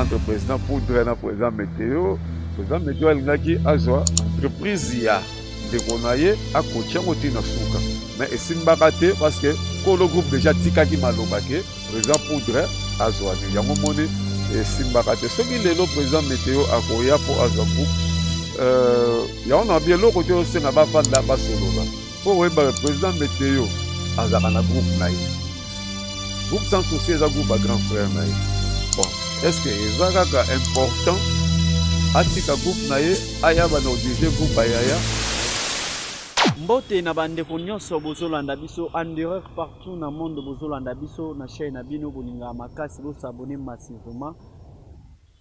entre président Poudre na président Météo. Président Météo alingaki azwa entreprise ya ndeko na ye akotia ngo tina suka. Mais esimbaka te parce que kolo groupe déjà tikaki maloba ke président Poudre azwa ni yango moni esimbaka te. Soki lelo président Météo akoya po azwa groupe yango na bien loko te osenga bafanda basolola po oyeba président Météo azaka na groupe na ye. Groupe sans souci eza groupe à grand frère na ye. Bon, est-ce que eza kaka important atika groupe na ye aya bana odirige groupe bayaya? Mbote na bandeko nyonso bozolanda biso en direct partout na monde bozolanda biso na chaîne na bino bolinga makasi bosabone massivement.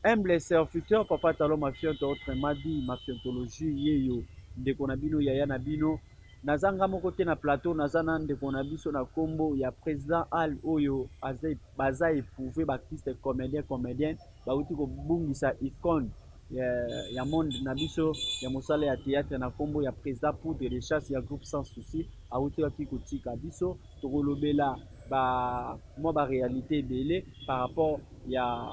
Humble serviteur Papa Talon Mafiante autre madi mafiantologie yeyo ndeko na bino yaya na bino nazanga moko te na plateau nazana ndeko na biso na kombo ya président Al oyo baza éprouvé baptiste comédien bauti kobungisa icône ya monde na biso ya mosala ya théâtre na kombo ya président Poudre de chasse ya groupe sans souci autiaki kotika biso tokolobela ba réalité belé par rapport ya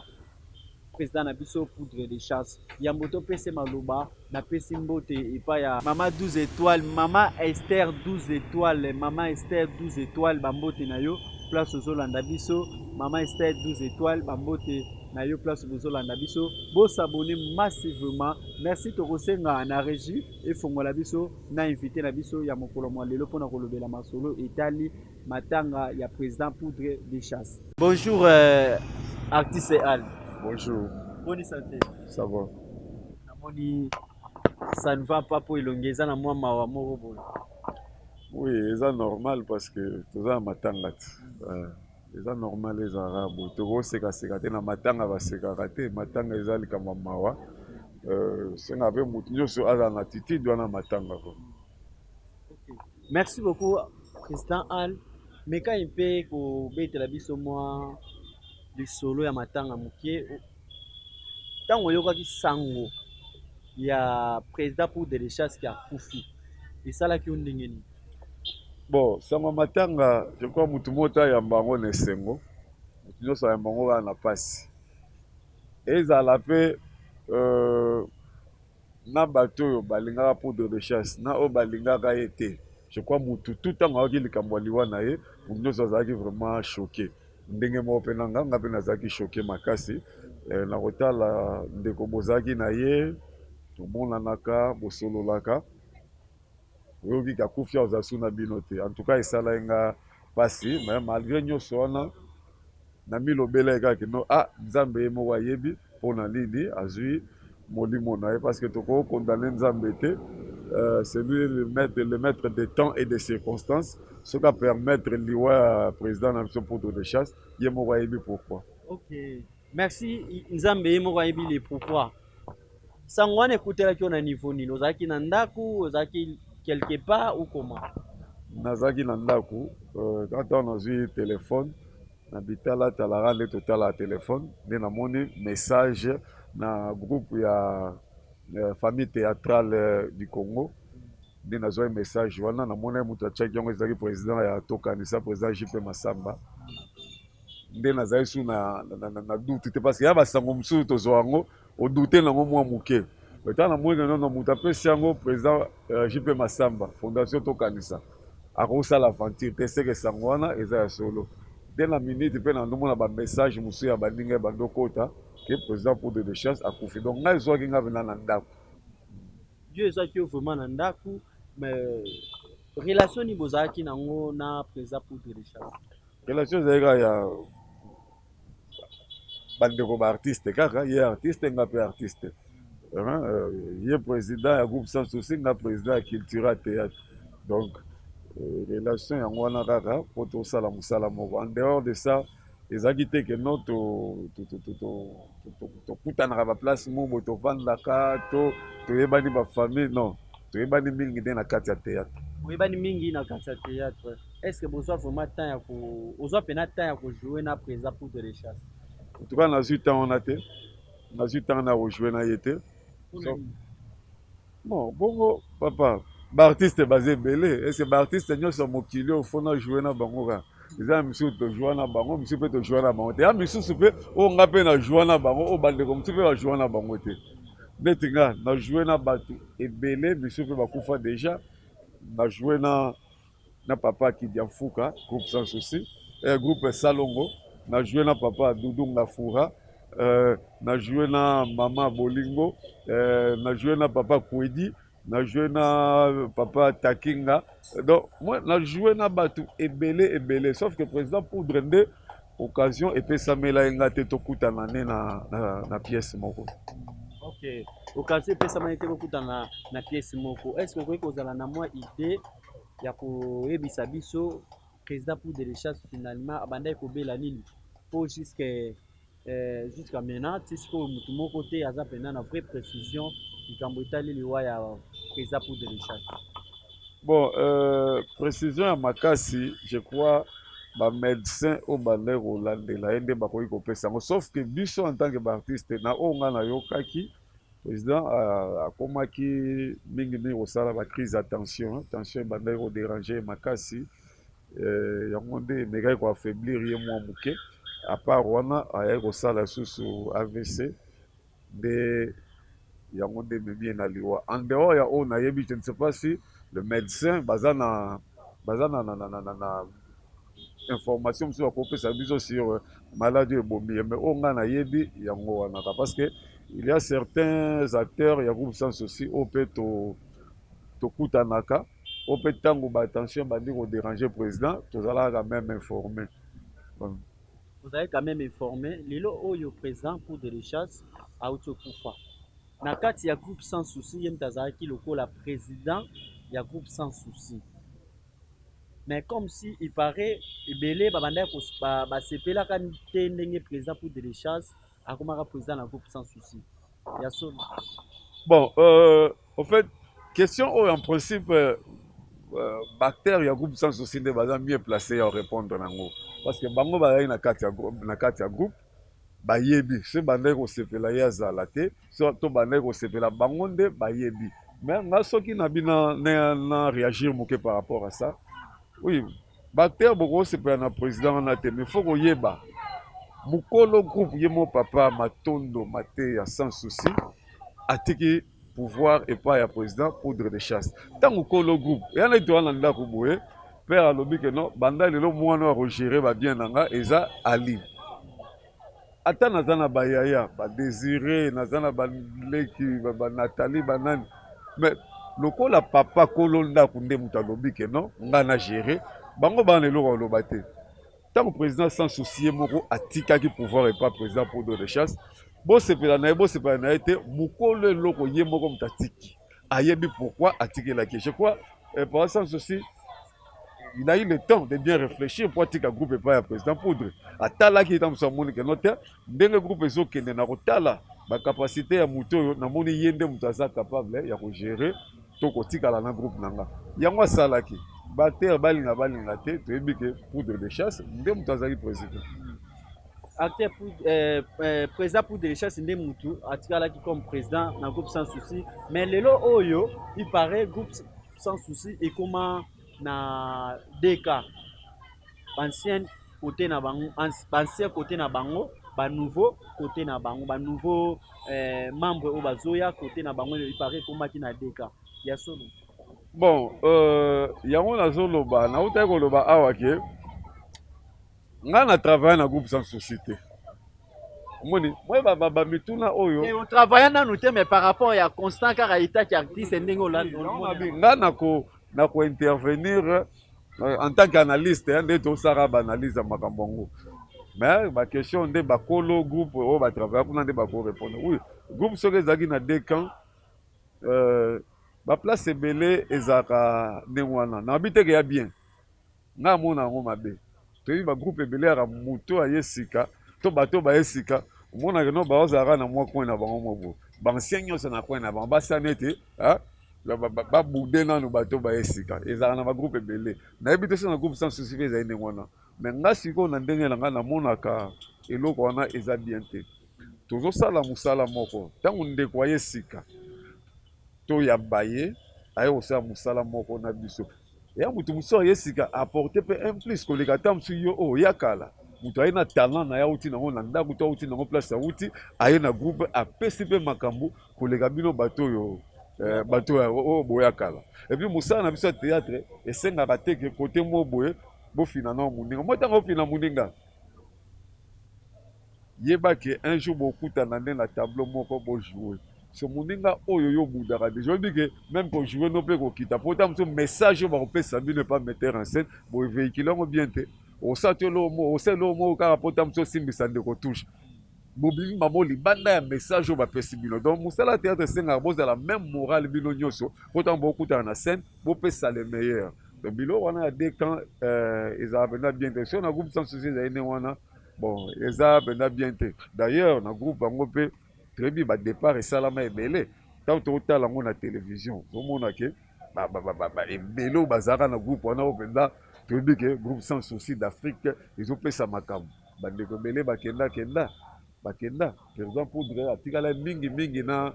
président na biso Poudre de chasse yamboto pese maloba na pesi mbote epa ya mama 12 étoiles mama Esther 12 étoiles mama Esther 12 étoiles bambote na yo place ozolanda biso mama Esther 12 étoiles bambote na yo place bozolanda biso bosabone massivement. Merci tokosenga na régie efongola biso na invité na biso ya mokolo mwa lelo pona kolobela masolo etali matanga ya président Poudre de chasse. Bonjour artiste Al. Bonjour. Bonne santé. Ça va. Namoni ça ne va pas pour elongeza na mwa mawa moko bola. Oui, c'est normal parce que tout ça matanga. C'est normal les arabes. Tout c'est que na matanga va se karaté, matanga ezali kama mawa. C'est na be mutinyo so ala na titi doana matanga ko. OK. Merci beaucoup président Al. Mais quand il peut ko betela biso moi du solo ya matanga mukie tango yokaki sango ya président Poudre de chasse qui a kufi esalaki yo ndenge nini? Bon, sango matanga je crois mutu mota ya mbango na esengo mutu nyonso ya mbango wana na pasi ezala mpe na bato oyo balingaka Poudre de chasse na oyo balingaka ye te. Je crois mutu tout ntango ayoki likambo ya liwa na ye mutu nyonso azalaki vraiment choqué ndenge moko mpe na nganga mpe nazalaki choqué makasi na kotala ndeko bozalaki na ye tomonanaka bosololaka oyoki kakufi aza su na bino te. En tout cas esala nga pasi mais malgré nyonso wana na milobela ekaki no nzambe ye moko ayebi mpona nini azwi molimo na ye parce que tokokondane nzambe te. C'est lui le maître des temps et des circonstances ce qui permettre liwa président na biso Poudre de chasse ye moko ayebi pourquoi. OK, merci nzambe ye moko ayebi le pourquoi. Sango wana ekutelaki yo na niveau nini? Ozalaki na ndaku ozalaki quelque part ou comment? Nazalaki na ndaku quand on azwi téléphone na bitala talaka nde totala téléphone nde namoni message na groupe ya famille théâtrale du Congo nde nazwa message wana namoni mutu atiaki yango ezalaki président ya tokanisa président JP Masamba nde nazali su na doute te parce que ya basango mosusu tozwa yango odute nango mwa moke etant namoni nono mutu apesi yango président JP Masamba fondation tokanisa akosala aventure te seke sango wana eza ya solo nde na minute mpe nandomona bamessage mosusu ya baninga bandokota ke président Poudre de chasse akufi donc ngai ezwaki nga mpena na ndako Dieu ezwaki yo vraiment na ndaku mais relation ni bozalaki nango na président Poudre de chasse? Relation ezalaki ya bandeko ba artiste kaka ye artiste nga mpe artiste ye président ya groupe sans souci nga président ya cultura théâtre donc relation yango wana kaka mpo tosala mosala moko en dehors de ça ezalaki te ke no tokutanaka baplace mobo tovandaka toyebani bafamille non toyebani mingi nde na kati ya théâtre. Oyebani mingi na kati ya théâtre. Est-ce que bozwa vraiment temps ya ozwa pena temps ya kojouer na président Poudre de chasse? En tout cas nazwi temps wana te nazwi temps na kojouer na ye te. Bon bongo papa baartiste baza ebele ese baartiste nyonso mokili ofona jouer na bango kaka eza misusu tojoua na bango misusu mpe tojoua na bango te ya misusu mpe oyo nga mpe najoua na bango oyo bandeko mosusu mpe bajoua na bango te neti nga najoue na bato ebele misusu mpe bakufa déjà najoue na papa Kidia Mfuka groupe sans souci groupe Salongo najoue na papa Doudou Ngafura najoue na mama Bolingo najoue na papa Kwedi najoue na papa Takinga donc moi najoue na bato ebele sauf que président Poudre nde occasion epesamela ye nga te tokutana ne na pièce moko. Ok, occasion epesamela te bokutana na pièce moko. Est-ce que okoki kozala na mwa idée ya koyebisa biso président Poudre de chasse finalement abandaki kobela nini po jusqu'à maintenant ti sikoyo motu moko te aza mpena na vraie précision likambo etali liwa ya président Poudre de chasse? Bon, précision ya makasi je crois bamédecin oyo bandaki kolandela ye nde bakoki kopesa yango sauf que biso en tant que baartiste na oyo ngai nayokaki président akomaki mingimingi kosala bacrise ya tension ebandaki koderange makasi yango nde emekaki koaffaiblir ye mwa moke apart wana ayaki kosala lisusu AVC nde yango nde ememi ye na liwa en dehors ya oyo nayebi je ne sais pas si le médecin baza na information mosusu bakopesa biso sur maladie ebomi ye mais oyo ngai nayebi yango wanaka parce que il y a certains acteurs ya groupe sans souci oyo mpe tokutanaka oyo mpe ntango baattention bandi koderange président tozalaka quand même informé. Vous avez quand même informé lelo oyo président Poudre de chasse auti okufa na kati ya groupe sans souci ye moto azalaki lokola président ya groupe sans souci mais comme si il paraît ebele babandaki basepelaka te ndenge président Poudre de chasse akomaka président na groupe sans souci ya solo. Bon en fait question oyo en principe bacteur ya groupe sans souci nde baza mieux placé ya répondre nango parce que bango bazali na kati ya groupe bayebi so bandaki kosepela ye azala te so to bandaki kosepela bango nde bayebi mais nga soki na bino na réagir moke par rapport à ça oui bacteur bokosepela na président wana te mais faut koyeba mokolo groupe ye mo papa Matondo Mateya sans souci atiki pouvoir epai ya président Poudre de chasse ntango kolo groupe yana ete wana ndako boye père alobi ke non banda lelo mwana oyo akogere babien na nga eza ali ata naza na bayaya badésiré naza na baleki banathalie banani mais lokola papa kolo ndako nde moto alobi ke non nga na géré bango bana eloko aloba te ntango président sans souci ye moko atikaki pouvoir epa président Poudre de chasse bosepela na ye te mokolo eloko ye moko moto atiki ayebi pourquoi atikelaki je crois par sans souci il a eu le temps de bien réfléchir po atika groupe epai ya président Poudre atalaki eta mosu amoni keno te ndenge groupe ezokende na kotala bacapacité ya moto oyo namoni ye nde moto aza capable ya kogérer to kotikala na groupe na nga yango asalaki bater balinga te toyebi ke Poudre de chasse nde moto azalaki président acteur président Poudre de chasse nde mutu atikalaki comme président na groupe sans souci mais lelo oyo il paraît groupe sans souci ekoma na DK ancien côté na bango ancien côté na bango ba nouveau côté na bango ba nouveau membre oyo bazoya côté na bango il paraît ekomaki na DK ya solo. Bon yango nazoloba nautaki koloba awa ke nga na travaille na groupe sans souci te omoni moi bamituna oyo on travaille nanu te mais par rapport ya constant kaka itaki artiste ndenge nga na kointervenir en tant qu'analyste nde tosala baanalyse ya makambo yango mais baquestion nde bakolo groupe oyo batravaille kuna nde bakorépondre oui groupe soki ezalaki na deux camps baplace ebele ezalaka ndenge wana nayebi teke ya bien nga amona yango mabe toyebi bagroupe ebele yaka moto aye sika to bato baye sika omonaka no bazalaka na mwa coin na bango moko bancien nyonso na coin na bango basani ete babude nanu bato baye sika ezalaka na bagroupe ebele nayebi te so na groupe sans souci mpe ezali ndenge wana mais nga sikoyo na ndenge na nga namonaka eloko wana eza bien te tozosala mosala moko ntango ndeko aye sika to ya baye aye kosala mosala moko na biso ya mutu mosusu ayesika apporte mpe un plus koleka ta mosusu yo oyo ya kala moto aye na talent na ye awuti nango na ndako to awuti nango place awuti aye na groupe apesi mpe makambo koleka bino bato oyo bato oyo boya kala epuis mosala na biso ya théâtre esengaka te ke kote mo boye bofina nao moninga mo ntango ofina moninga yeba ke un jour bokutana nde na tableau moko bojoue so moninga oyo yo budaka deja oyebi ke même kojoue no mpe kokita po ta mosusu message oyo bakopesa bino epa metteur en scène bovéhicule yango bien te osala te osala eloko moko kaka po ta mosusu osimbisa ndeko touche bobimi bango libanda ya message oyo bapesi bino donc mosala ya théâtre esengaka bozala même morale bino nyonso po ntango bokutana na scène bopesa le meilleur donc biloko wana ya deux camps ezala mpenza bien te so na groupe sans souci ezali nde wana bon eza mpenza bien te d'ailleurs na groupe yango mpe toyebi badépart esalama ebele ntango tokotala yango na télévision tomona ke ebele oyo bazalaka na groupe wana oyo mpenza toyebi ke groupe sans souci d'Afrique ezopesa makambo bandeko ebele bakenda bakenda par exemple poudre atikala mingi na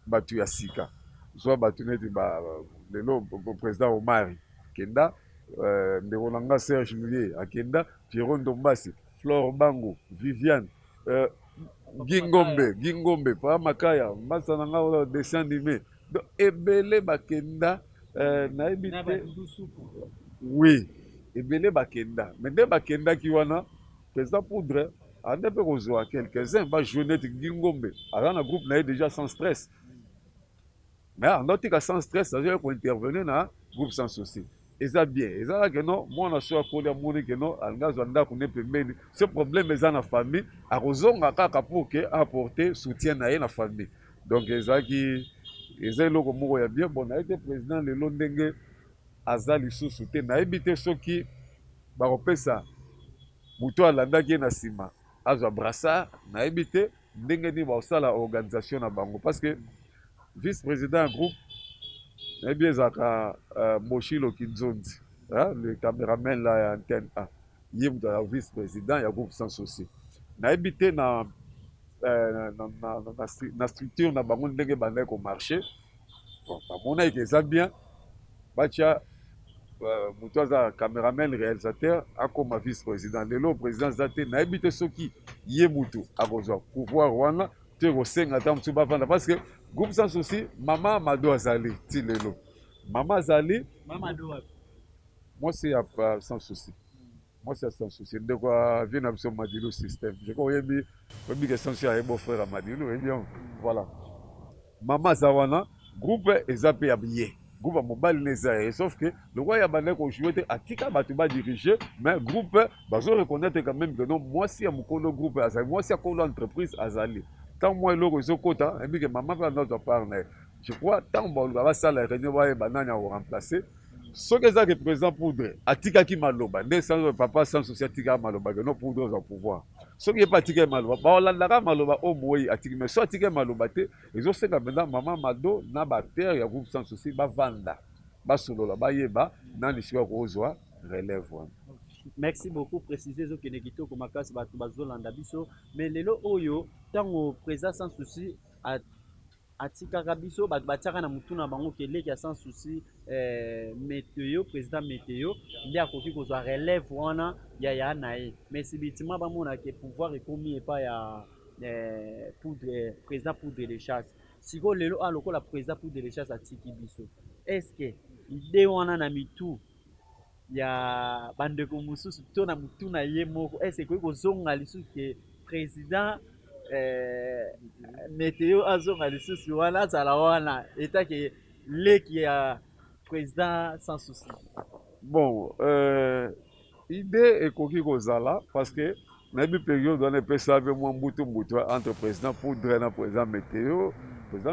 bato ya sika soit bato neti lelo président Omari kenda ndeko na nga Serge Mouye akenda Pierrot Ndombasi Flore Bango Viviane Gingombe pa makaya mbasa na nga dessin animé donc ebele bakenda nayebi te oui ebele bakenda mais nde bakendaki wana président poudre ande mpe kozwa quelques-uns bajouer neti Gingombe aza na groupe na ye déjà sans stress mais andotika sans stress azoya kointervenir na groupe sans souci eza bien ezalaka no mwana so akoli amoni ke no alingi azwa ndako ne pembeni ce problème eza na famille akozonga kaka mpo ke apporter soutien na ye na famille donc ezalaki eza eloko moko ya bien bon naye te président lelo ndenge aza lisusu te nayebi te soki bakopesa moto alandaki ye na nsima azwa brassard nayebi te ndenge nini bakosala organisation na bango parce que vice président ya groupe nayebi ezalaka Moshilo Kinzondi le caméraman la ya antenne A ye moto ya vice président ya groupe sans souci nayebi te na structure na bango ndenge bandaki komarche bamonaki ke eza bien batia moto aza caméraman réalisateur akoma vice président lelo président aza te nayebi te soki ye moto akozwa pouvoir wana te kosenga ata mosusu bavanda parce que groupe sans souci mama Amado azali ti lelo mama azali mwasi ya sans souci mwasi ya sans souci ndeko avie na biso Madilu système je crois oyebi ke sans souci aye beau frère ya Madilu oyebi voilà mama aza wana groupe eza mpe ya ye groupe ya mobali ne eza ye sauf que lokwa ya bandaki kojoue te atika bato badirige mais groupe bazoreconnaître quand même que non mwasi ya mokolo groupe azali mwasi ya kolo entreprise azali ntango mwa eloko ezokota ebike mama mpe anazwa part na ye je crois ntango baluka basala réunion bayeba nani akoremplace soki ezaki président poudre atikaki maloba nde papa sans souci atikaka maloba ke no poudre ozwa pouvoir soki ye mpe atikaki maloba baolandaka maloba oyo moyi atiki mais so atikaki maloba te ezosenga mpenza mama Mado na batere ya groupe sans souci bavanda basolola bayeba nani sikoyo kozwa relève wana. Merci beaucoup préciser ezokende kitoko makasi bato bazolanda biso mais lelo oyo ntango président sans souci atikaka biso bato batiaka na mutu na bango keleki ya sans souci météo président météo nde akoki kozwa relève wana ya na ye mais sibitima bamonake pouvoir ekomi epa ya président poudre de chasse sikoyo lelo lokola président poudre de chasse atiki biso est ce que ide wana na mitu ya bandeko mosusu to na mutu na ye moko est ce ekoki kozonga lisusu ke président météo azonga lisusu wana azala wana etake leki ya président sans souci bon idée ekoki kozala parce que nayebi période wana epesa mpe mwa mbutu entre président poudre na président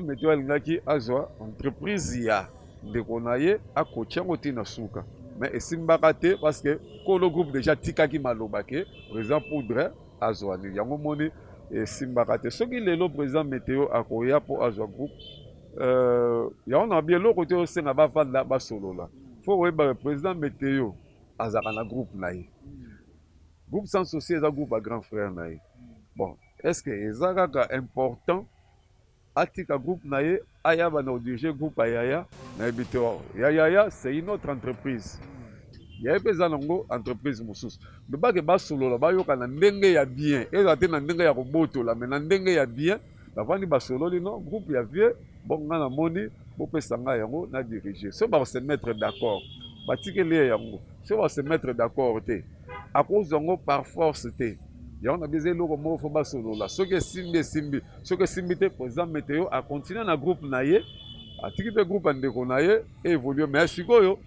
météo alingaki azwa entreprise ya ndeko na ye akotia yango ntina suka mais esimbaka te parce que kolo groupe déjà tikaki maloba ke président poudre azwani yango moni esimbaka te soki lelo président météo akoya mpo azwa groupe yango na bien eloko te osenga bavanda basolola fo oyeba président météo azalaka na groupe na ye groupe sans souci eza groupe ya grand frère na ye bon est ce que eza kaka important atika groupe na ye aya bana dirige groupe ya Yaya na ebite wa Yaya c'est une autre entreprise Yaya mpe eza nango entreprise mosusu me bake basolola bayoka na ndenge ya bien eza te na ndenge ya kobotola me na ndenge ya bien bavandi basololi no groupe ya vie bon nga namoni bopesa ngai yango na dirige so bakose mettre d'accord batikeli ye yango so bakose mettre d'accord te akozwa yango par force te yango na biza eloko moko fo basolola soki esimbi soki esimbi te président météo akontinue na groupe na ye atiki mpe groupe ya ndeko na ye eévolue mais sikoyo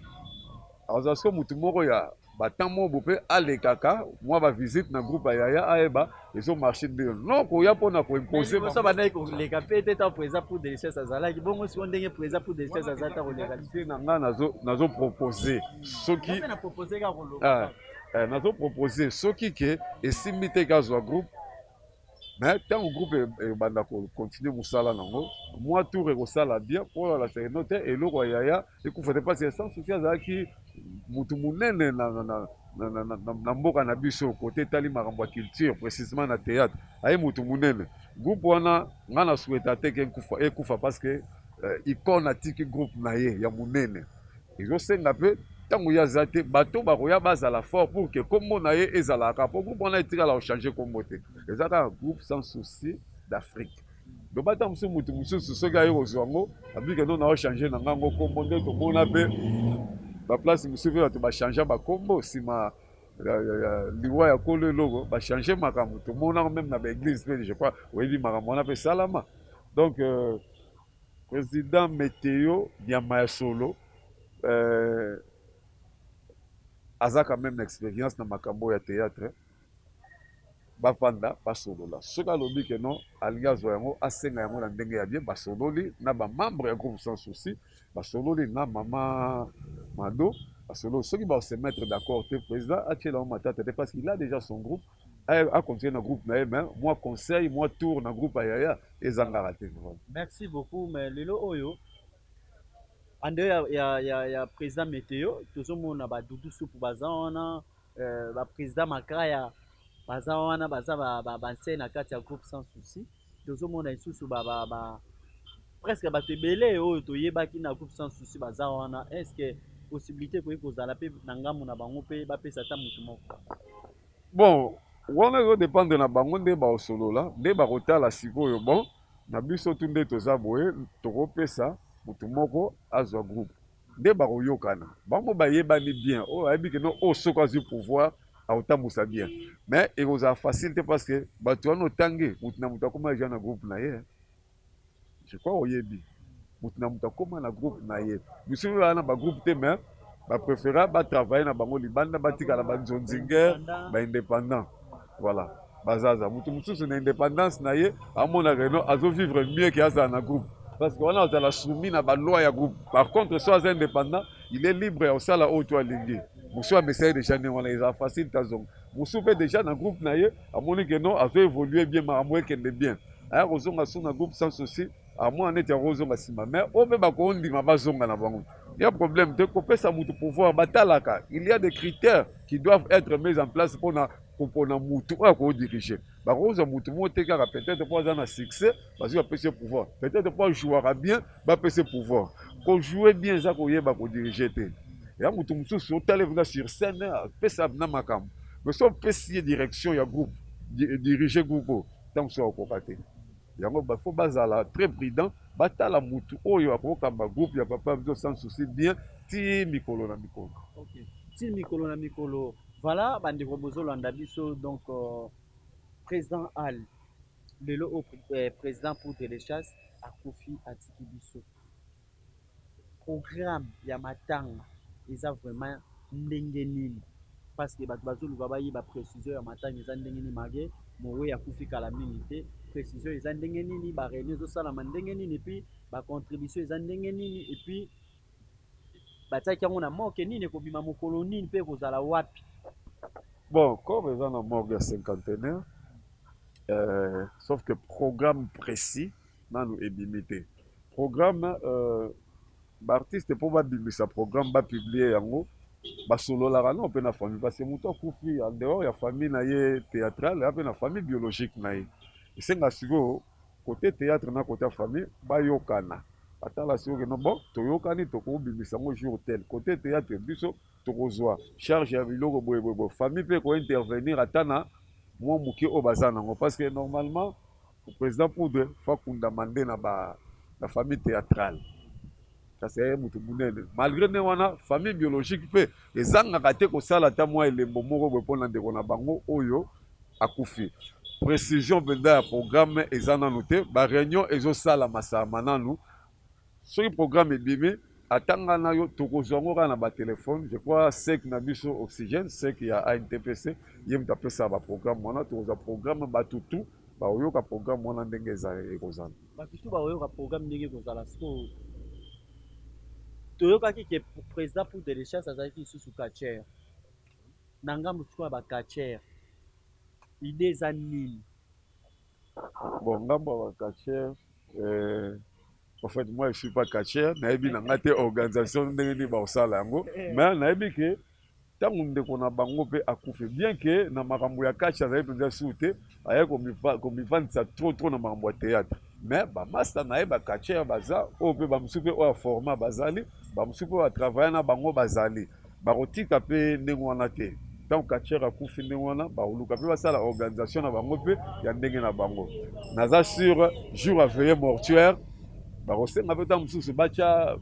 azala siko motu moko ya batemps moko mpe alekaka mwa bavisite na groupe ya Yaya ayeba ezomarche ndenge non koya mpona koimpose bandaki koleka mpe te ntango président pour de richesse azalaki bongo siko ndenge président pour de richesse azali ntango koleka te na ngai nazopropose soki nazopropose soki ke esimbi te kazwa groupe mais ntango groupe ebanda kocontinue mosala nango mwa tour ekosala bien mpo la sereno te eloko ya Yaya ekufa te mpasi sans souci azalaki mutu munene na mboka na biso kote etali makambo ya culture précisément na théâtre aye mutu munene groupe wana nga na souhaita te ke ekufa parce que icone atiki groupe na ye ya munene ezosenga mpe ntango ye aza te bato bakoya bazala fort pour ke kombo na ye ezalaka mpo groupe wana etikala kochange kombo te eza kaka groupe sans souci d'Afrique do bata mosusu mutu mosusu soki aye kozwa yango abike no naochange na ngango kombo nde tomona mpe baplace mosusu mpe bato bachange bakombo nsima liwa ya kolo eloko bachange makambo tomonaka meme na baeglise mpe je crois oyebi makambo wana mpe esalama donc président météo nyama ya solo aza quand même expérience na makambo ya théâtre bafanda basolola soki alobi ke non alingi azwa yango asenga yango na ndenge ya bien basololi na bamembre ya groupe sans souci basololi na mama Mado basololi soki bakose mettre d'accord te président atiela yango matata te parce qu'il a déjà son groupe acontinue na groupe na ye mais moi conseil moi tour na groupe ya Yaya ezangaka te. Merci beaucoup mais lelo oyo en dehors ya président météo tozomona badudu supu baza wana baprésident makaya baza wana baza bansei na kati ya groupe sans souci tozomona lisusu presque bato ebele oyo toyebaki na groupe sans souci baza wana est-ce que possibilité koyi kozala mpe na ngambo na bango mpe bapesa ata motu moko bon wana ekodépendre na bango nde bakosolola nde bakotala sikoyo bon na biso tu nde toza boye tokopesa motu moko azwa groupe nde bakoyokana bango bayebani bien oyo ayebi keno oyo soko azwi pouvoir akotambusa bien mais ekozala facile te parce que bato wana otangi motu na motu akóma eja na groupe na ye je crois oyebi motu na motu akóma na groupe na ye biso wana na bagroupe te mais bapréféra batravaille na bango libanda batikala banzonzingueur baindépendant voilà bazaza motu mosusu na indépendance na ye amonaka eno azovivre mieux ke azala na groupe parce que wana azala soumis na baloi ya groupe par contre so aza indépendant il est libre ya kosala oyo to alingi mosu amesai déjà ndenge wana ezala facile tazonga mosu mpe déjà na groupe na ye amoni ke non azoévolue bien makambo ekende bien aya kozonga so na groupe sans souci amona neti akozonga nsima mais oyo mpe bakondima bazonga na bango ya problème te kopesa motu pouvoir batalaka il y a des critères qui doivent être mis en place mpona mutu oyo akodirige bakozwa mutu moko te kaka peut-être mpo aza na succès bazwi bapesi pouvoir peut-être mpo ajouaka bien bapesi pouvoir kojoue bien eza koyeba kodirige te ya mutu mosusu otala evuna sur scène apesa na makambo mais so opesi ye direction ya groupe dirige groupe oyo ntango mosusu akokoka te yango bafo bazala très prudent batala mutu oyo akokamba groupe ya papa biso sans souci bien ti mikolo na mikolo. Okay. Ti mikolo na mikolo voilà bandeko bozolanda biso donc président Al lelo président pour téléchasse akufi atiki biso programme ya matanga eza vraiment ndenge nini parce que bato bazoluka bayeba précision ya matanga eza ndenge nini mage mowe akufi kala mingi te précision eza ndenge nini baréunion ezosalama ndenge nini epuis bacontribution eza ndenge nini epuis batiaki yango na moke nini ekobima mokolo nini mpe ekozala wapi. Bon comme eza na morgue ya cinquantenaire sauf que programme précis nanu ebimi te programme baartiste mpo babimisa programme bapublie yango basololaka no mpe na famille parce que moto akufi en dehors ya famille na ye théâtrale ya mpe na famille biologique na ye esenga sikoyo côté théâtre na côté famille bayokana atala soki no bon toyokani tokobimisa ngo jour tel côté théâtre biso tokozwa charge ya biloko boye famille mpe kointervenir ata na mwa moke oyo baza nango parce que normalement président Poudre fakundama nde na famille théâtrale kasi ye moto munene malgré nde wana famille biologique mpe ezangaka te kosala ata mwa elembo moko boye mpona ndeko na bango oyo akufi précision mpenza ya programme eza nanu te baréunion ezosalama salama nanu soki programme ebimi atanga na yo tokozwa yango kaka na batelefone je crois sek na biso oxygène sek ya ANTPC ye moto apesaka baprogramme wana tokozwa programme batutu baoyoka programme wana ndenge ekozala batutu baoyoka programme ndenge ekozala siko toyokaki ke président pour de recherche azalaki lisusu kachere na ngambo sikoyo bakachere ide eza nini bon ngambo ya bakachere en fait moi je suis pas catcheur nayebi na nga te organisation ndenge nini baosala yango mais nayebi ke ntango ndeko na bango mpe akufi bien ke na makambo ya catch azali mpenza sur te aye komivandisa trop na makambo ya théâtre mais bamaster na ye bacatcher baza oyo mpe bamosusu mpe oyo ya format bazali bamosusu mpe oyo atravaille na bango bazali bakotika mpe ndenge wana te ntango catcher akufi ndenge wana bakoluka mpe basala organisation na bango mpe ya ndenge na bango naza sur jour aveille mortuaire bakosenga mpe ntango mosusu batya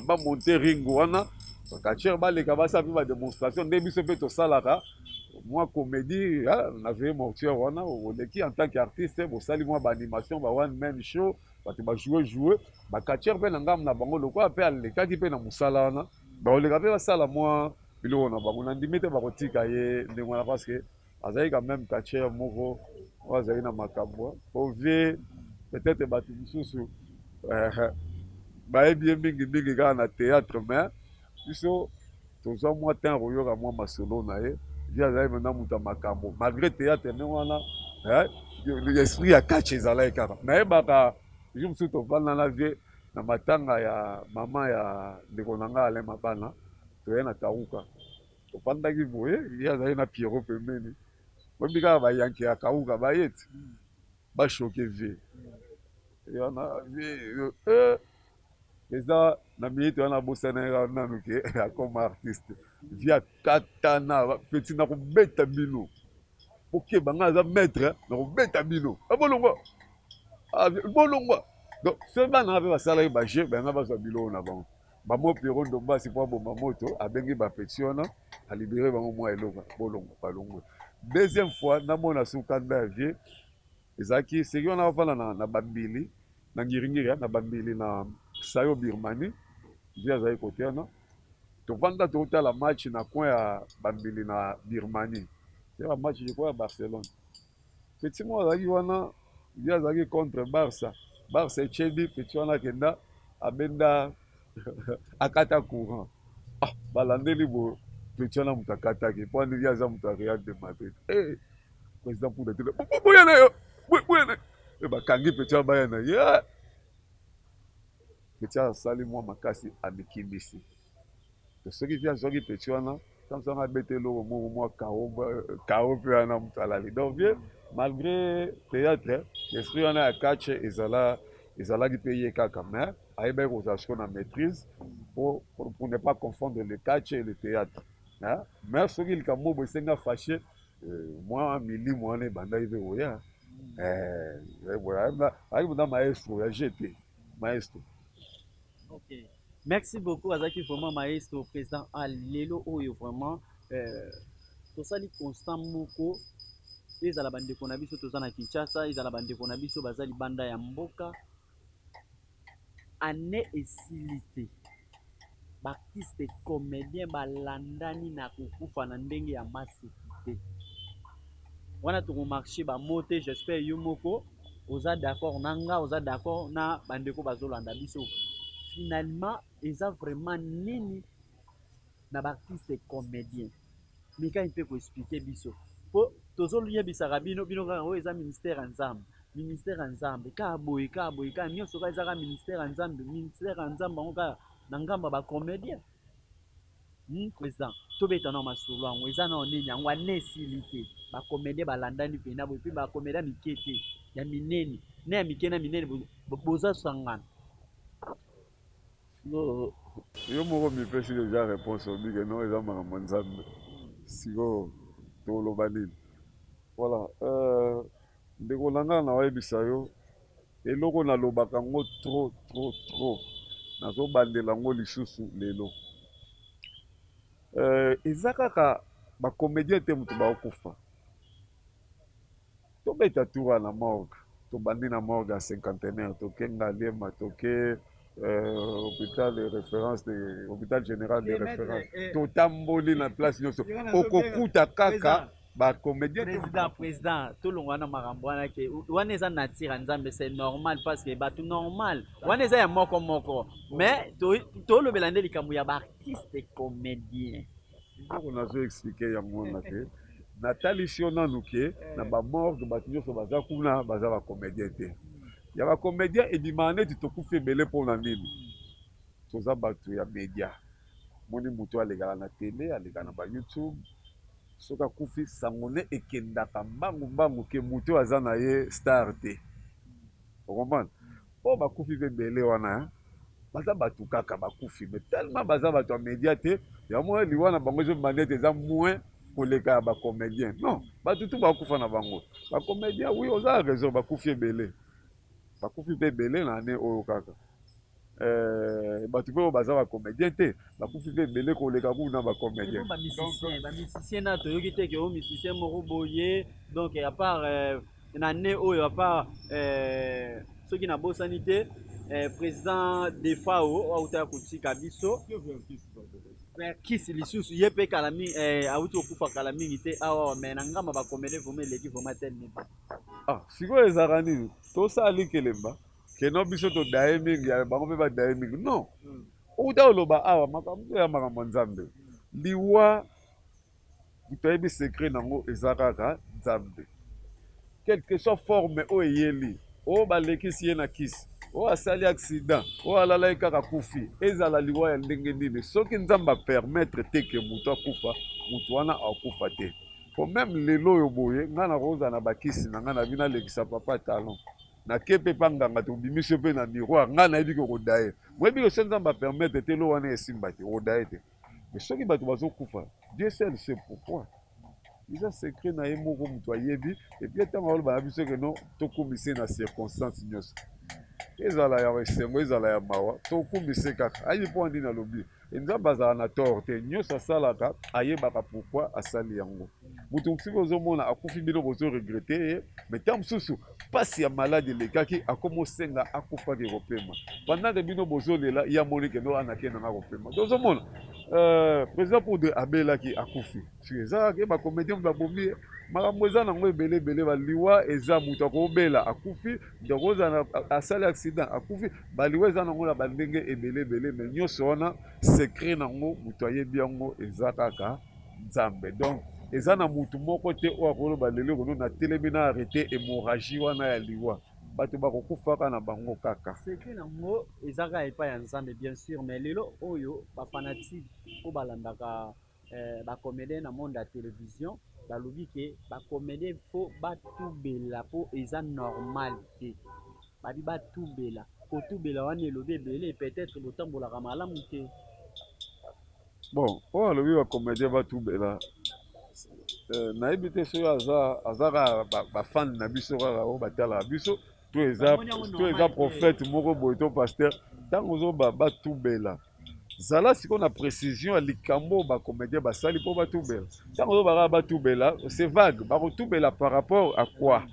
bamonte ring wana bakachere baleka basala mpe bademonstration nde biso mpe tosalaka mwa comédie na veille mortuaire wana oleki en tant qu'artiste bosali mwa baanimation ba one man show bato bajoue bakachere mpe na ngambo na bango lokola mpe alekaki mpe na mosala wana bakoleka mpe basala mwa biloko na bango nandimi te bakotika ye ndenge wana parce que azali quand même kachere moko oyo azali na makambo ovie peut-être bato mosusu bayebi ye mingimingi kaka na théâtre mais biso tozwa mwa temps koyoka mwa masolo na ye vi azali mpena moto ya makambo malgré théâtre nde wana esprit ya kache ezalaki kaka nayebaka jour mosusu tovanda na vie na matanga ya mama ya ndeko na ngai ale mabana toye na kauka tofandaki boye ye azali na piero pembeni oyebi kaka bayanke ya kauka bayeti bashoke vie wana vie eza na minute wana bosana nanu ke akoma artiste vi akatana peti na kobeta bino okeba nga aza maître na kobeta bino bolongwa donc so bana mpe basalaki baje bayanga bazwa biloko na bango bamo piero ndombasi mpo aboma moto abengi bapeti wana alibere bango mwa eloko bolongwa balongwa deuxième fois namona sukanda ya vie ezalaki seki wana bafanda na bambili na ngiringiri na bambili na sayo birmanie vi azali kote wana tovanda tokotala match na coin ya bambili na birmanie te bamatch jekwa ya barcelone peti moko azalaki wana vi azalaki contre barça ecedi peti wana akenda abenda akata courant balandeli boye peti wana moto akataki mpo wana vi aza moto ya real de madrid président pour detele boyana yo boyana bakangi peti wana bayana ye peti asali mwa makasi amikimisi to soki vi azwaki peti wana ntango abeta eloko moko mwa kao mpe wana moto alali donc vie malgré théâtre esprit wana ya kache ezalaki mpe ye kaka mais ayebaki kozala siko na maîtrise pour ne pas confondre le kache et le théâtre mais soki likambo bo esenga fâché mwa milimo wana ebandaki mpe koya ayaki mpona maestro ya gt maestro. Ok. Merci beaucoup azaki vraiment maestro président alelo oyo vraiment tosali constant moko ezala bandeko na biso toza na Kinshasa ezala bandeko na biso baza libanda ya mboka ane esili te baartiste comédien balandani na kokufa na ndenge ya maseki te wana tokomarche bamo te j'espère yo moko oza d'accord na nga oza d'accord na bandeko bazolanda biso finalement eza vraiment nini na baartiste comédien mikani mpe koexplike biso mpo tozoyebisaka bino kaka oyo eza ministère ya nzambe kaka boye kaka nyonso kaka ezaka ministère ya nzambe yango kaka na ngambo ya bacomédien président tobeta na masolo yango eza nao nini yango ane esili te bacomédien balandani mpena boye mpe bacomédien mike te ya minene ne ya mike na minene boza sangana. Yo moko mipesi déjà réponse obi ke non eza makambo nzambe sikoyo toloba nini. Voilà, ndeko na ngai nawayebisa yo eloko nalobaka yango trop nazobandela yango lisusu lelo. Eza kaka bacomédien te moto baokufa, tobeta tour na morgue, tobandi na morgue ya cinquantenaire toke Ngaliema toke hôpital de référence de hôpital général de référence totamboli na place nyonso okokuta kaka bacomédien président tolongwa na makambo wana ke wana eza nature ya nzambe, c'est normal parce que bato normal wana eza ya moko mais tolobela nde likambo ya baartiste comédien eloko nazo explike yango na te natalisi yo nanu ke na bamorgue bato nyonso baza kuna baza bacomédien te. Ya bacomédien ebimaka neti tokufi ebele mpona nini, toza bato ya média. Moni moto alekaka na tele alekaka na bayoutube, soki akufi sango ne ekendaka mbangu ke moto aza na ye star te, okomana mpo bakufi mpe ebele wana baza bato kaka bakufi me tellement baza bato ya média te yango liwa na bango ezobanda ete eza moins koleka ya bacomédien. Non, bato tu bakufa na bango bacomédien, oui oza raison bakufi ebele, bakufi mpe ebele na ane oyo kaka bato mpe oyo baza bacomédien te bakufi mpe ebele koleka kuna bacomédien. bamusicien na toyoki te ke oyo musicien moko boye donc à part na ne oyo à part soki nabosani te président de fao autaya kotika biso kisi lisusu ye mpe kala mingi awuti okufa kala mingi te awa me na ngamba bakomele vraimen eleki vraimen telemi te. Sikoyo ezalaka nini tosali kelemba keno biso todaye mingi bango mpe badaye mingi non outa oloba awa makambo ya makambo nzambe liwa toyebi secret nango eza kaka nzambe quelque soit forme oyo eyeli oyo balekisi ye na kisi oyo asali accident oyo alalaki kaka kufi ezala liwa ya ndenge nini soki nzambe apermettre te ke moto akufa moto wana akufa te. Po meme lelo oyo boye ngai nakozala na bakisi na ngai nabi nalekisa papa talon nake mpe mpa nganga tobimisi mpe na miroir ngai nayebi ke kodaye moyebi ke so nzambe apermettre te lo wana esimba te kodaye te. Mais soki bato bazokufa Dieu seul sait pourquoi, eza secret na ye moko moto ayebi epui ntango aloba na biso ke no tokumise na circonstance nyonso ezala ya esengo ezala ya mawa tokumise kaka ayebi mpo ndini alobi nzambe azala na tort te nyonso asalaka ayebaka pourquoi asali yango. Moto mosusu ozomona akufi bino bozoregrete ye me ntango mosusu mpasi ya maladi elekaki akomosenga akufaki kopema pendant ke bino bozolela ye amoni kendo anakendanga kopema tozomona président Poudre abelaki akufi ezalaki bacomédien moto babomi ye makambo eza nango ebele ebele baliwa eza moto akobela akufi donc ozala asali accident akufi baliwa eza nango na bandenge ebele ebele me nyonso wana secret nango moto ayebi yango eza kaka nzambe. Donc eza na motu moko te oyo akoloba lelo kono na telemi na arrete hémorragie wana ya liwa bato bakokufaka na bango kaka secret nango eza kaka epai ya nzambe bien sûr mais lelo oyo bafanatique oyo balandaka bacomédien na monde ya télévision balobi ke bacomédien fo batubela mpo eza normal te babi batubela kotubela wana elobi ebele peut-être botambolaka malamu te. Bon oyo alobi bacomédien batubela nayebi te soki aza kaka bafane na biso kaka oyo batalaka biso to eza prophète moko boye to paster ntango ozoba batubela zala sikoyo na précision ya likambo oyo bacomédien basali mpo batubela ntango ozoba kaka batubela c'est vague bakotubela par rapport à quoi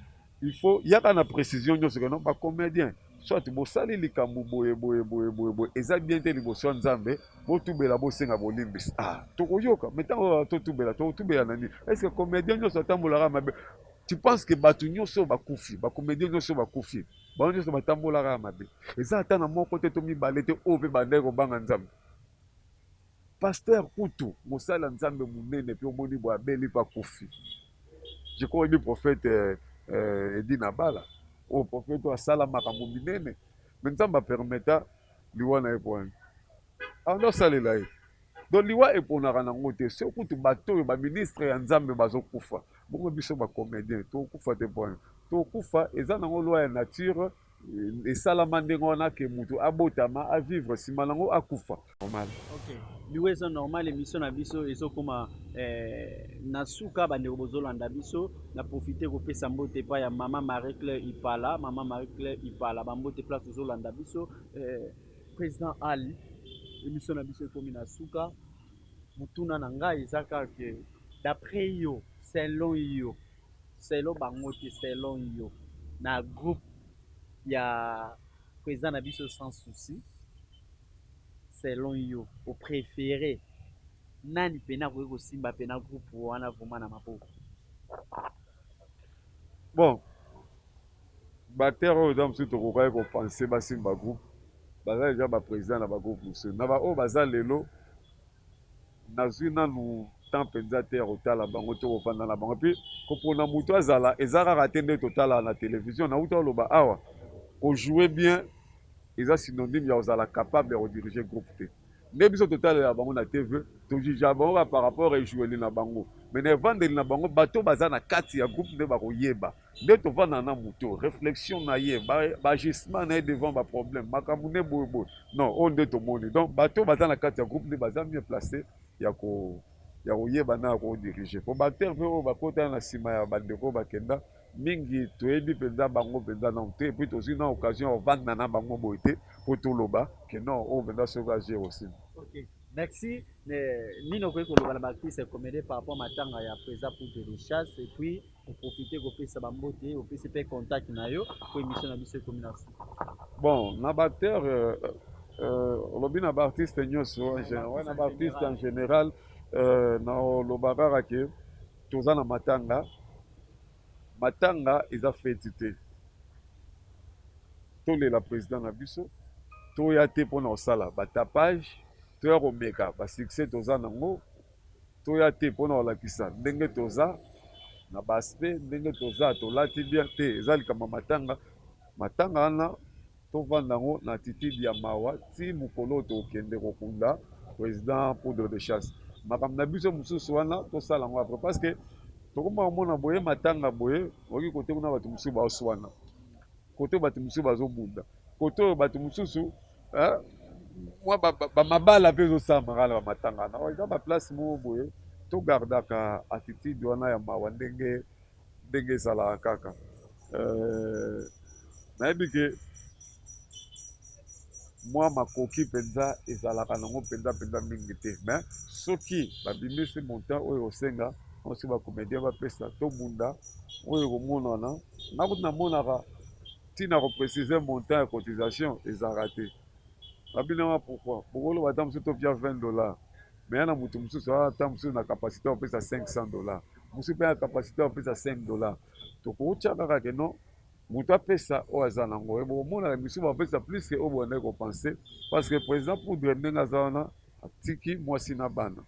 il faut yaka na précision nyonso keno bacomédien soit bosali likambo boye eza bien te liboso ya nzambe botubela bosenga bolimbisi tokoyoka me ntango totubela totubela na nini est ce que comédien nyonso atambolaka mabe tu penses que bato nyonso bakufi bacomédien nyonso bakufi bango nyonso batambolaka mabe eza ata na moko te to mibale te oyo mpe bandai kobanga nzambe paster kutu mosali ya nzambe monene mpe omoni boye abeli mpe akufi jikoyebi prophète edi na bala oyo prophète oyo asala makambo minene me nzambe apermeta liwa na ye po wani ando asalela ye donc liwa eponaka nango te so kutu bato oyo baministre ya nzambe bazokufa bongo biso bacomédien tokufa te point tokufa eza nango loi ya nature esalama ndenge wana ke mutu abotama avivre nsima nango akufa normal. Ok, liwe eza normal émission na biso ezokoma na suka bandeko bozolanda biso na profite kopesa mbote epai ya mama Marie Claire Ipala, mama Marie Claire Ipala bambote place ozolanda biso président Ali, émission na biso ekomi na suka. Mutuna na ngai eza kaka d'après yo selon bango te selon yo na groupe ya président na biso sans souci selon yo au préféré nani pena akoki kosimba pena groupe wana vraimen na maboko? Bon, batere oyo eza mosusu tokokaki kopense basimba groupe baza deja baprésident na bagroupe mosusu na baoyo baza lelo nazwi nanu temps mpenza te ya kotala bango to kofanda na bango mpe kopona moto azala eza kaka te nde totala na télévision nauta oloba awa kojoue bien eza synonyme ya kozala capable ya kodirige groupe te nde biso totalela bango na tv tojugea bango par rapport ejoueli na bango me na evandeli na bango bato baza na kati ya groupe nde bakoyeba nde tovanda na moto réflexion na ye baagissement na ye devant baproblème makambo nde boyeboye non oyo nde tomoni donc bato baza na kati ya groupe nde baza mieux placé ya koyeba na ya kodirige po batere mpe oyo bakotana na nsima ya bandeko oyo bakenda mingi toyebi mpenza bango mpenza nano te epui tozwi na occasion ya kovanda na bango boye te mpo toloba ke non oyo mpenza soki agir aussi. Ok, merci. Nini okoki koloba na baartiste comédien par rapport matanga ya président poudre de chasse et puis oprofite kopesa bambote opesi mpe contact na yo po émission na biso ekomi na suka? Bon na batere olobi na baartiste nyonso na baartiste en général na oloba kaka ke toza na matanga eza feti te tolela président na biso toya te mpona kosala batapage toya komeka basuccès toza nango toya te mpona kolakisa ndenge toza na baaspe ndenge toza tolati bien te eza likama matanga wana tovanda yango na attitude ya mawa ti mokolo oyo tokende kokunda président poudre de chasse makambo na biso mosusu wana tosala yango apres parce que tokoma komona boye matanga boye okoki kote kuna bato mosusu baoswana kote oyo bato mosusu bazobunda kote oyo bato mosusu mwa bamabala mpe ezosamaka na bamatanga wana eza baplace moko boye togardaka attitude wana ya mawa ndenge ezalaka kaka nayebi ke mwa makoki mpenza ezalaka nango mpenza mingi te mais soki babimisi montant oyo osenga osi bacomédien bapesa tobunda oyo ekomonana nakuti namonaka ntina koprécise montant ya cotisation ezalaka te babinama pourquoi bokoloba ata mosusu topia $20 mais yana moto mosusu ata mosusu na capacité opesa $500 mosusu mpe na capacité opesa $5 tokotya kaka ke non moto apesa oyo aza nango bokomonaka misu bapesa plus ke oyo bondaki kopense parce que président poudre ndenge aza wana atiki mwasi na bana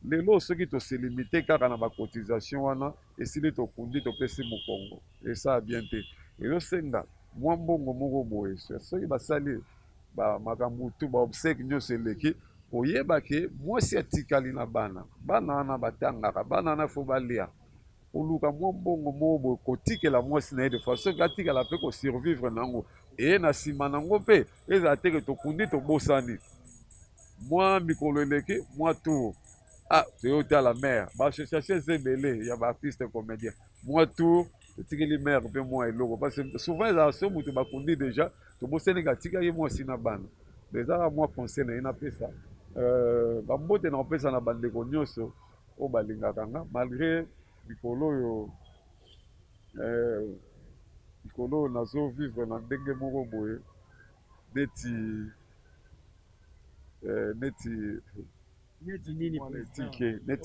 lelo soki toselimite kaka na bacotisation wana esili tokundi topesi mokongo esala bien te ezosenga mwa mbongo moko boye soki basali makambo tu baobsèque nyonso eleki koyeba ke mwasi atikali na bana wana batangaka bana wana fo balia oluka mwa mbongo moko boye kotikela mwasi na ye de fois soki atikala mpe kosurvivre nango eye na nsima nango mpe ezala teke tokundi tobosani mwa mikolo eleki mwa tour toyotala mare baassociation eza ebele ya baartiste comédien mwa tour totikeli mare mpe mwa eloko parce que souvent ezala so moto bakundi déjà toboseniki atikaki mwasi na bana ezaka mwa conseil na ye napesa bambote na kopesa na bandeko nyonso oyo balingaka nga malgré likolo oyo nazovivre na ndenge moko boye neti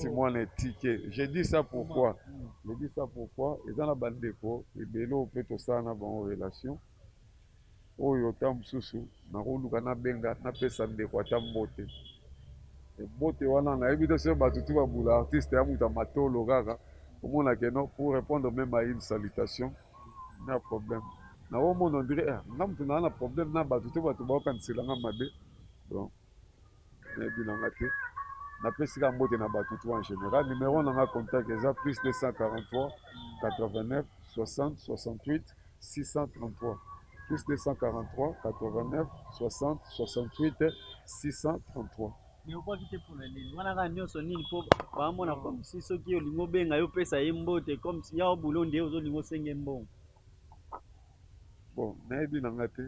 mwana etike je dis ça pourquoi eza na bandeko ebele oyo mpe tosala na bango relation oyo ta mosusu nakoluka nabenga napesa ndeko ata mbote mbote wana nayebi te soki bato tu babula artiste ya moto ya matolo kaka omona keno pour répondre même à une salutation na problème naomona ondire nga moto naa na problème na bato te bato baokanisela nga mabe bon nayebi nanga te napesi ka mbote na bato tout en général. Numéro na nga contact eza plus 243 89 60 68 633, plus 243 89 60 68 633. Mais obwaki te mpona nini wana kaka nyonso nini mpo bamona comme si soki olingi obenga yo opesa ye mbote comme si ya obulo nde ozolinga osenge mbongo. Bon nayebi na nga te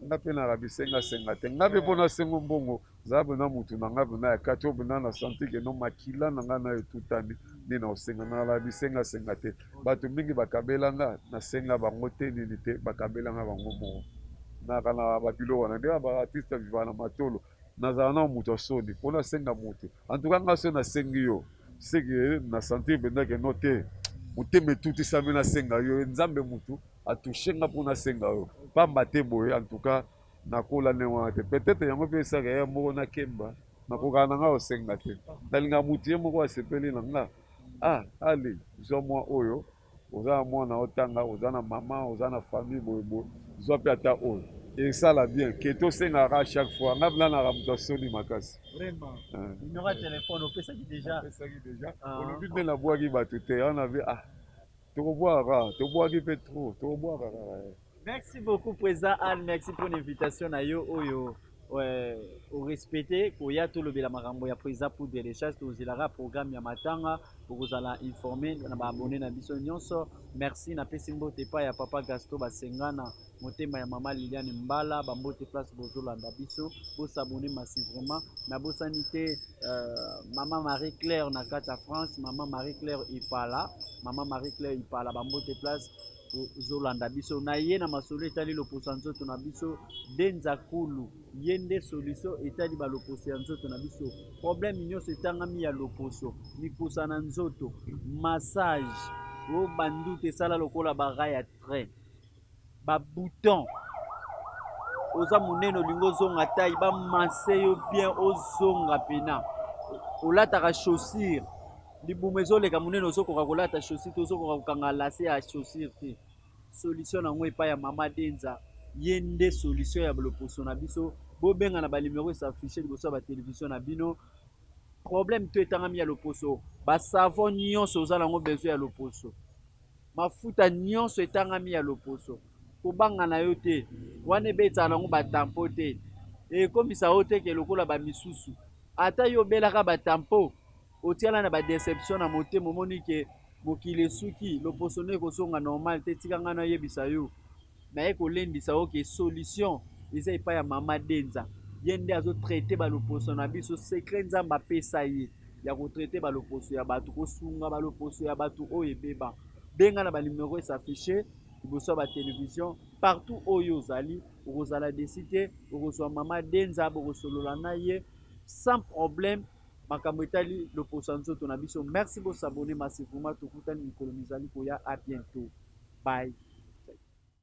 nga mpe naka bisengasenga te nga mpe mpona sengo mbongo zala bena mutu na nga bena ya kati oyo bena na santi keno makila na nga na etutani nde na osenga nala bisengasenga te. Bato mingi bakabelanga nasenga bango te nini te, bakabelanga bango moko naka na babilo wana nde baartiste viva na matolo nazala na moto asoni mpona asenga moto antuka nga so nasengi yo seke na sentir mpenza keno te motema etutisami nasenga yo nzambe motu atushe nga mpona asenga yo pamba te boye antuka nakola nde wana te peut-être yango mpe esaka ye moko nakemba nakokana na nga osenga te nalinga motu ye moko asepeli na nga ali zwa mwa oyo oza na mwana otanga oza na mama oza na famille boyeboye zwa mpe ata oyo esala bien ke tosengaka chaque fois nga mnanaka moto asoni makasi. Vraiment. Numéro ya telefone opesaki déjà. Olobi nde nabwaki bato te wana ve tokobwaka tobwaki mpe trop tokobwaka kaka. Merci beaucoup président Anne, merci pour l'invitation na yo oyo orespecte koya tolobela makambo ya président pour de recherche tozelaka programme ya matanga bokozala informé na baabone na biso nyonso. Merci napesi mbote epai ya papa Gaston basengana motema ya mama Liliane Mbala bambote place bozolanda biso bosabone massivement na bosani te mama Marie Claire na kati ya France, mama Marie Claire Ipala bambote place zolanda biso na ye na masolo etali loposo ya nzoto na biso denza kulu ye nde solution etali baloposo ya nzoto na biso. Problème nyonso etangami ya loposo mikusa na nzoto massage o bandutu esala lokola bara ya train babouton oza monene olingi ozonga tai bamase yo bien ozonga pena olataka chaussure libumu ezoleka monene ozokoka kolata chaussure te ozokoka kokanga lase ya chaussure te. Solution nango epai ya mama Denza ye nde solution ya loposo na biso bobenga na balimero esafishe liboso ya batelevizio na bino. Problème to etangami ya loposo basavon nyonso oza nango besoin ya loposo mafuta nyonso etangami ya loposo kobanga na yo te wana ebetaka nango batampo te ekomisa yo te ke lokola bamisusu ata yo obelaka batampo otiala na badeception na motema omoni ke mokili esuki loposo nde ekozonga normal te tika ngai nayebisa yo naye kolendisa yo ke solution eza epai ya mama Denza ye nde azotraite baloposo na biso secret nzambe apesa ye ya kotraite baloposo ya bato kosunga baloposo ya bato oyo ebeba benga na banimero esafishe liboso ya batelevizio partout oyo ozali okozala desi te okozwa mama Denza bokosolola na ye sans problème makambo etali loposo ya nzoto na biso. Merci bosabone massivement tokutani mikolo mizali koya a bientôt bye.